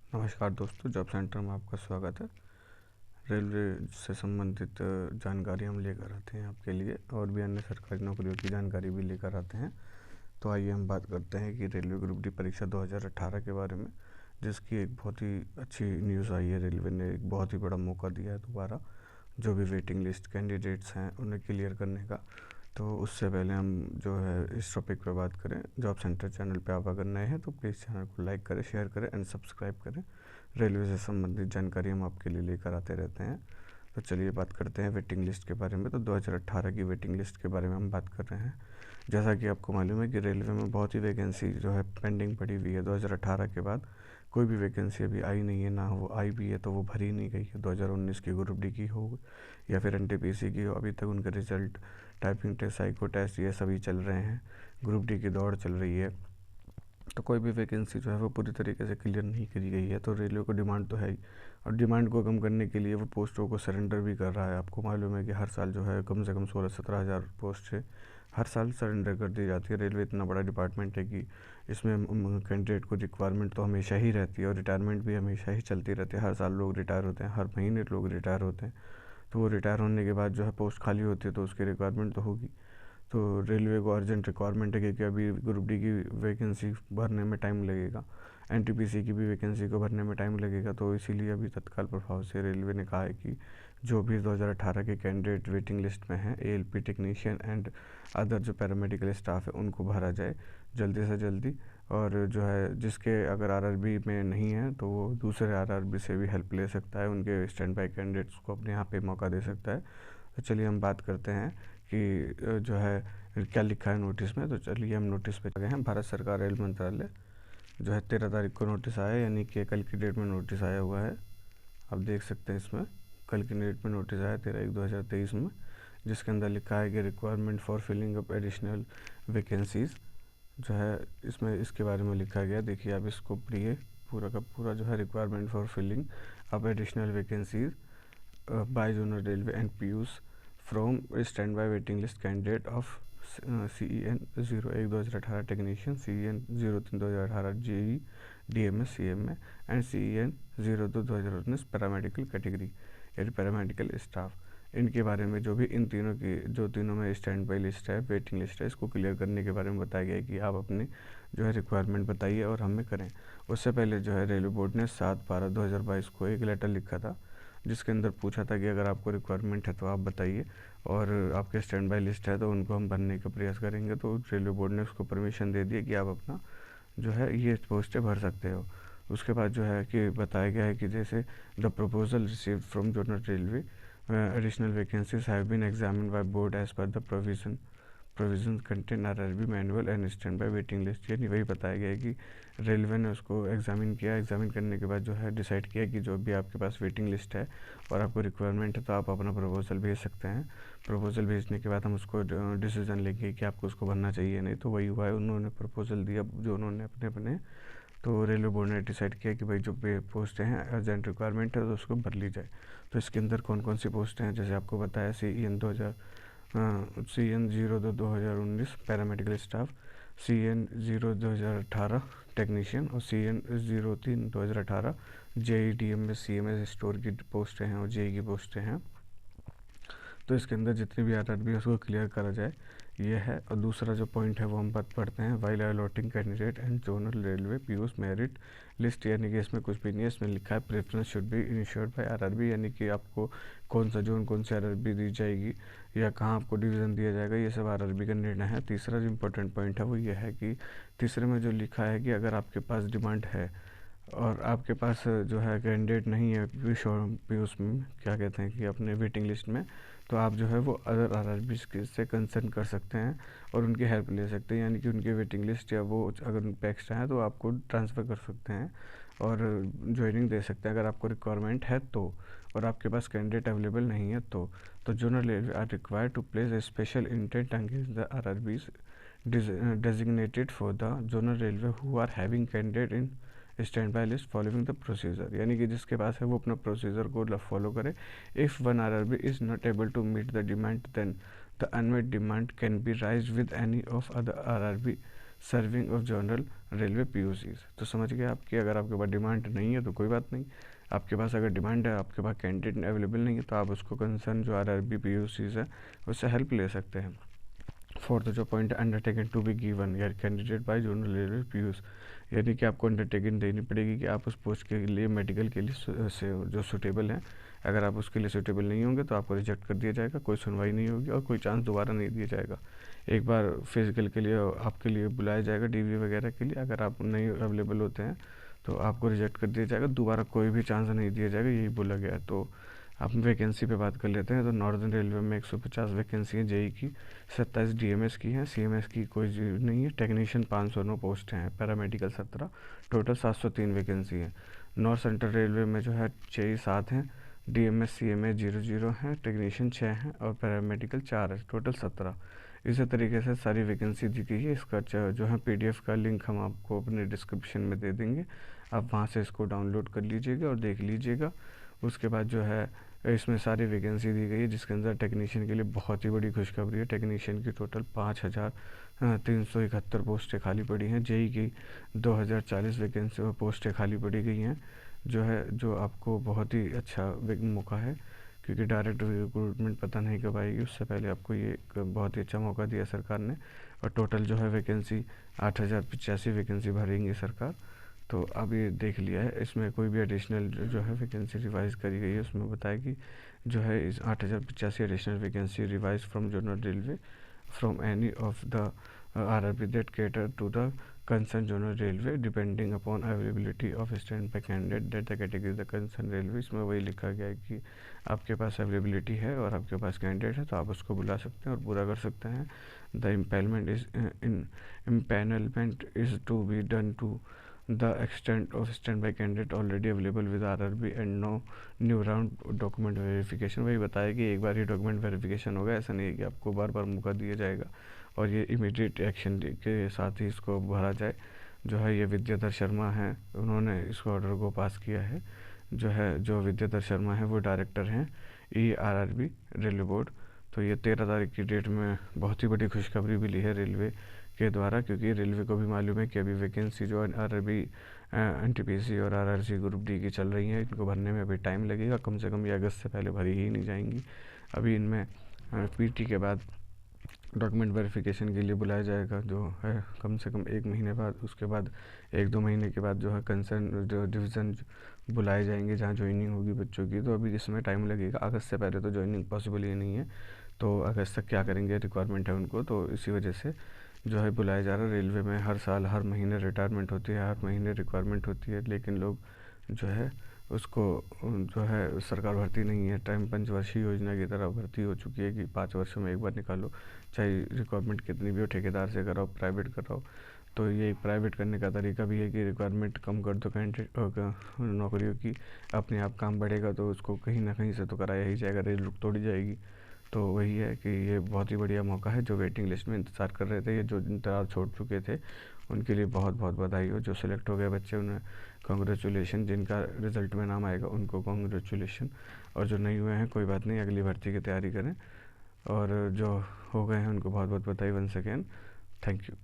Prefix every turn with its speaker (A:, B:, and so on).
A: नमस्कार दोस्तों, job centre में आपका स्वागत है। रेलवे से संबंधित जानकारी हम लेकर आते हैं आपके लिए, और भी अन्य सरकारी नौकरियों की जानकारी भी लेकर आते हैं। तो आइए हम बात करते हैं कि रेलवे ग्रुप डी परीक्षा 2018 के बारे में, जिसकी एक बहुत ही अच्छी न्यूज़ आई है। रेलवे ने एक बहुत ही बड़ा मौका दिया है दोबारा जो भी वेटिंग लिस्ट कैंडिडेट्स हैं उन्हें क्लियर करने का। तो उससे पहले हम जो है इस टॉपिक पर बात करें, जॉब सेंटर चैनल पे आप अगर नए हैं तो प्लीज़ चैनल को लाइक करें, शेयर करें एंड सब्सक्राइब करें। रेलवे से संबंधित जानकारी हम आपके लिए लेकर आते रहते हैं। तो चलिए बात करते हैं वेटिंग लिस्ट के बारे में। तो 2018 की वेटिंग लिस्ट के बारे में हम बात कर रहे हैं। जैसा कि आपको मालूम है कि रेलवे में बहुत ही वैकेंसी जो है पेंडिंग पड़ी हुई है। 2018 के बाद कोई भी वैकेंसी अभी आई नहीं है, ना वो आई भी है तो वो भरी नहीं गई है। 2019 की ग्रुप डी की हो या फिर एनटीपीसी की हो, अभी तक उनके result, typing test, psycho test ये सभी चल रहे हैं। ग्रुप डी की दौड़ चल रही है, तो कोई भी वैकेंसी जो है वो पूरी तरीके से क्लियर नहीं करी गई है। तो रेलवे को डिमांड तो है ही, और डिमांड को कम करने के लिए वो पोस्टों को सरेंडर भी कर रहा है। आपको मालूम है कि हर साल जो है कम से कम 16-17 हज़ार पोस्ट है हर साल सरेंडर कर दी जाती है। रेलवे इतना बड़ा डिपार्टमेंट है कि इसमें कैंडिडेट को रिक्वायरमेंट तो हमेशा ही रहती है, और रिटायरमेंट भी हमेशा ही चलती रहती है। हर साल लोग रिटायर होते हैं, हर महीने लोग रिटायर होते हैं। तो वो रिटायर होने के बाद जो है पोस्ट खाली होती है, तो उसकी रिक्वायरमेंट तो होगी। तो रेलवे को अर्जेंट रिक्वायरमेंट है, क्योंकि अभी ग्रुप डी की वैकेंसी भरने में टाइम लगेगा, एनटीपीसी की भी वैकेंसी को भरने में टाइम लगेगा। तो इसीलिए अभी तत्काल प्रभाव से रेलवे ने कहा है कि जो भी 2018 के कैंडिडेट वेटिंग लिस्ट में हैं, एएलपी टेक्नीशियन एंड अदर जो पैरामेडिकल स्टाफ है उनको भरा जाए जल्दी से जल्दी। और जो है जिसके अगर आरआरबी में नहीं है तो वो दूसरे आरआरबी से भी हेल्प ले सकता है, उनके स्टैंड बाई कैंडिडेट्स को अपने यहाँ पे मौका दे सकता है। तो चलिए हम बात करते हैं कि जो है क्या लिखा है नोटिस में। तो चलिए हम नोटिस पे गए हैं। भारत सरकार रेल मंत्रालय जो है 13 तारीख को नोटिस आया, यानी कि कल की डेट में नोटिस आया हुआ है। आप देख सकते हैं इसमें कल की डेट में नोटिस आया 13/1/2023 में, जिसके अंदर लिखा है कि requirement for filling up additional vacancies जो है इसमें इसके बारे में लिखा गया। देखिए आप इसको पढ़िए पूरा का पूरा। जो है requirement for filling up additional vacancies by zonal railway and PUs from stand by waiting list candidate of CEN 01/2018 technician, CEN 03/2018 JE DMS CMA and CEN 02/2019 paramedical category यानी पैरामेडिकल स्टाफ। इनके बारे में जो भी इन तीनों की जो तीनों में स्टैंड बाई लिस्ट है, वेटिंग लिस्ट है, इसको क्लियर करने के बारे में बताया गया है कि आप अपने जो है रिक्वायरमेंट बताइए और हमें करें। उससे पहले जो है रेलवे बोर्ड ने 7/12/2022 को एक लेटर लिखा था, जिसके अंदर पूछा था कि अगर आपको रिक्वायरमेंट है तो आप बताइए, और आपके स्टैंड बाई लिस्ट है तो उनको हम भरने का प्रयास करेंगे। तो रेलवे बोर्ड ने उसको परमिशन दे दी कि आप अपना जो है ये पोस्टें भर सकते हो। उसके बाद जो है कि बताया गया है कि जैसे the proposal received from zonal railway additional vacancies have been examined by board as per the provision contain RRB manual and stand by waiting list. यानी वही बताया गया है कि रेलवे ने उसको एग्जामिन किया, एग्जामिन करने के बाद जो है डिसाइड किया कि जो भी आपके पास वेटिंग लिस्ट है और आपको रिक्वायरमेंट है तो आप अपना प्रपोजल भेज सकते हैं। प्रपोजल भेजने के बाद हम उसको डिसीजन लेंगे कि आपको उसको भरना चाहिए नहीं। तो वही हुआ है, उन्होंने प्रपोजल दिया जो उन्होंने अपने अपने। तो रेलवे बोर्ड ने डिसाइड किया कि भाई जो पोस्टें हैं अर्जेंट रिक्वायरमेंट है तो उसको भर ली जाए। तो इसके अंदर कौन कौन सी पोस्टें हैं, जैसे आपको बताया CEN 02/2019 paramedical staff, CEN 0/2018 technician और CEN 03/2018 JE DMS CMS store की पोस्टें हैं और JE की पोस्टें हैं। तो इसके अंदर जितनी भी आरआरबी है उसको क्लियर करा जाए, ये है। और दूसरा जो पॉइंट है वो हम बात पढ़ते हैं, while allotting candidate and zonal railway Piyush merit list. यानी कि इसमें कुछ भी नहीं है, इसमें लिखा है preference should be initiated by RRB, यानी कि आपको कौन सा जोन, कौन सी आरआरबी दी जाएगी या कहाँ आपको डिवीज़न दिया जाएगा, ये सब आरआरबी का निर्णय है। तीसरा जो इम्पोर्टेंट पॉइंट है वो ये है कि तीसरे में जो लिखा है कि अगर आपके पास डिमांड है और आपके पास जो है कैंडिडेट नहीं है पीयूष में क्या कहते हैं कि अपने वेटिंग लिस्ट में, तो आप जो है वो अदर आरआरबी से कंसर्न कर सकते हैं और उनकी हेल्प ले सकते हैं। यानी कि उनकी वेटिंग लिस्ट या वो अगर उन पर एक्स्ट्रा है तो आपको ट्रांसफ़र कर सकते हैं और ज्वाइनिंग दे सकते हैं अगर आपको रिक्वायरमेंट है तो, और आपके पास कैंडिडेट अवेलेबल नहीं है तो zonal railway are required to place a special intent against the RRBs designated for the zonal railway who are having candidate in stand by list following the procedure. यानी कि जिसके पास है वो अपना प्रोसीजर को फॉलो करे। If one RRB is not able to meet the demand then the unmet demand can be raise with any of other RRB serving of general railway POCs। तो समझ गए आपकी, अगर आपके पास डिमांड नहीं है तो कोई बात नहीं, आपके पास अगर डिमांड है, आपके पास कैंडिडेट अवेलेबल नहीं है, तो आप उसको कंसर्न जो RRB POCs है उससे हेल्प ले सकते हैं। फोर्थ जो point undertaken to be given या candidate by general railway POs, यानी कि आपको अंडरटेकिंग देनी पड़ेगी कि आप उस पोस्ट के लिए मेडिकल के लिए जो सूटेबल है, अगर आप उसके लिए सूटेबल नहीं होंगे तो आपको रिजेक्ट कर दिया जाएगा, कोई सुनवाई नहीं होगी और कोई चांस दोबारा नहीं दिया जाएगा। एक बार फिजिकल के लिए आपके लिए बुलाया जाएगा, DV वगैरह के लिए, अगर आप नहीं अवेलेबल होते हैं तो आपको रिजेक्ट कर दिया जाएगा, दोबारा कोई भी चांस नहीं दिया जाएगा, यही बोला गया है। तो आप वैकेंसी पे बात कर लेते हैं। तो नॉर्दर्न रेलवे में 150 वैकेंसी है, JEE की 27 DMS की हैं, CMS की कोई नहीं है। टेक्नीशियन 509 पोस्ट हैं, पैरामेडिकल 17, टोटल 703 वैकेंसी है। नॉर्थ सेंट्रल रेलवे में जो है JEE 7 हैं, DMS CMS 00 हैं, टेक्नीशियन 6 हैं और पैरामेडिकल 4 है, टोटल 17। इसी तरीके से सारी वैकेंसी दी गई है। इसका जो है PDF का लिंक हम आपको अपने डिस्क्रिप्शन में दे देंगे, आप वहाँ से इसको डाउनलोड कर लीजिएगा और देख लीजिएगा। उसके बाद जो है इसमें सारी वैकेंसी दी गई है, जिसके अंदर टेक्नीशियन के लिए बहुत ही बड़ी खुशखबरी है। टेक्नीशियन की टोटल 5371 पोस्टें खाली पड़ी हैं। JEE की 2040 वैकेंसी पोस्टें खाली पड़ी गई हैं, जो आपको बहुत ही अच्छा मौका है, क्योंकि डायरेक्ट रिक्रूटमेंट पता नहीं कब आएगी, उससे पहले आपको ये एक बहुत ही अच्छा मौका दिया सरकार ने। और टोटल जो है वैकेंसी 8085 वैकेंसी भरेंगी सरकार। तो अब ये देख लिया है, इसमें कोई भी एडिशनल जो है वैकेंसी रिवाइज करी गई है, उसमें बताया कि जो है इस 8085 additional vacancy revise from general railway from any of the RRB that cater to the concern general railway depending upon availability of stand by candidate that the category the concern railway. इसमें वही लिखा गया है कि आपके पास availability है और आपके पास कैंडिडेट है तो आप उसको बुला सकते हैं और पूरा कर सकते हैं। The empanelment is to be done to the extent of standby candidate already available with RRB and no new round document verification। वही बताया कि एक बार ही डॉक्यूमेंट वेरिफिकेशन होगा, ऐसा नहीं है कि आपको बार बार मौका दिया जाएगा और ये इमीडिएट एक्शन के साथ ही इसको भरा जाए। जो है ये विद्याधर शर्मा हैं, उन्होंने इस ऑर्डर को पास किया है। जो विद्याधर शर्मा है वो डायरेक्टर हैं ERRB रेलवे बोर्ड। तो ये 13 तारीख की डेट में बहुत ही बड़ी खुशखबरी मिली है रेलवे के द्वारा, क्योंकि रेलवे को भी मालूम है कि अभी वैकेंसी जो RRB NTPC और RRC ग्रुप D की चल रही है, इनको भरने में अभी टाइम लगेगा, कम से कम ये अगस्त से पहले भरी ही नहीं जाएंगी। अभी इनमें PT के बाद डॉक्यूमेंट वेरिफिकेशन के लिए बुलाया जाएगा, जो है कम से कम 1 महीने बाद। उसके बाद 1-2 महीने के बाद जो है कंसर्न जो डिवीज़न बुलाए जाएंगे जहाँ ज्वाइनिंग होगी बच्चों की। तो अभी इसमें टाइम लगेगा, अगस्त से पहले तो ज्वाइनिंग पॉसिबल ही नहीं है। तो अगस्त तक क्या करेंगे, रिक्वायरमेंट है उनको, तो इसी वजह से जो है बुलाया जा रहा है। रेलवे में हर साल हर महीने रिटायरमेंट होती है, हर महीने रिक्वायरमेंट होती है, लेकिन लोग जो है उसको जो है सरकार भरती नहीं है। टाइम पंचवर्षीय योजना की तरह भर्ती हो चुकी है कि 5 वर्षों में एक बार निकालो, चाहे रिक्वायरमेंट कितनी भी हो, ठेकेदार से कराओ, प्राइवेट कराओ। तो ये प्राइवेट करने का तरीका भी है कि रिक्वायरमेंट कम कर दो कैंडिडेट नौकरियों की, अपने आप काम बढ़ेगा तो उसको कहीं ना कहीं से तो कराया ही जाएगा, रेल रुक तोड़ी जाएगी। तो वही है कि ये बहुत ही बढ़िया मौका है। जो वेटिंग लिस्ट में इंतज़ार कर रहे थे या जो इंतज़ार छोड़ चुके थे उनके लिए बहुत बहुत बधाई हो। जो सिलेक्ट हो गए बच्चे उन्हें कॉन्ग्रेचुलेशन, जिनका रिज़ल्ट में नाम आएगा उनको कॉन्ग्रेचुलेशन, और जो नहीं हुए हैं कोई बात नहीं, अगली भर्ती की तैयारी करें, और जो हो गए हैं उनको बहुत बहुत बधाई वंस अगेन। Thank you.